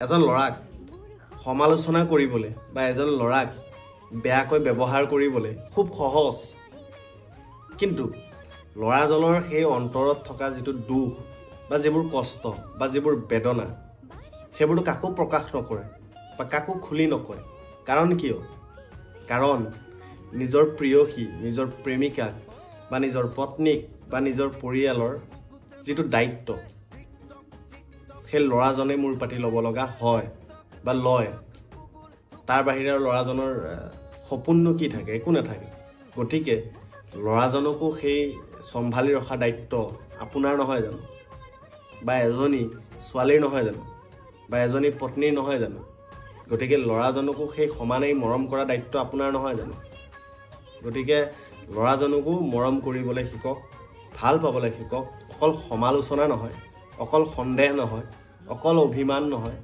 এজন লৰাক সমালোচনা কৰিবলৈ বা এজন লৰাক বেয়াকৈ ব্যৱহাৰ কৰিবলৈ খুব সহজ কিন্তু লৰাজনৰ সেই অন্তৰত থকা যেটো দুখ বা যেবোৰ কষ্ট বা যেবোৰ বেদনা সেবোৰটো কাকো প্ৰকাশ নকৰে বা কাকো খুলি নকয় কাৰণ কিয় কাৰণ নিজৰ প্ৰিয়সী নিজৰ প্ৰেমিকাক বা নিজৰ পত্নীক বা নিজৰ পৰিয়ালৰ যেটো দায়িত্ব সেই লৰাজনে মূৰ পাতি ল'ব লগা হয় বা লয় তাৰ বাহিৰে লৰাজনৰ সপোননো কি থাকে একো নাথাকে গতিকে লৰাজনকো সেই সম্ভালি ৰখা দায়িত্ব আপোনাৰ নহয় জানো বা এজনী ছোৱালীৰ নহয় জানো বা এজনী পত্নীৰ নহয় জানো গতিকে লৰাজনকো সেই সমানেই মৰম কৰা দায়িত্ব আপোনাৰ নহয় জানো গতিকে লৰাজনকো মৰম কৰিবলৈ শিকক ভাল পাবলৈ শিকক অকল সমালোচনা নহয় অকল সন্দেহ নহয় অকল অভিমান নহয়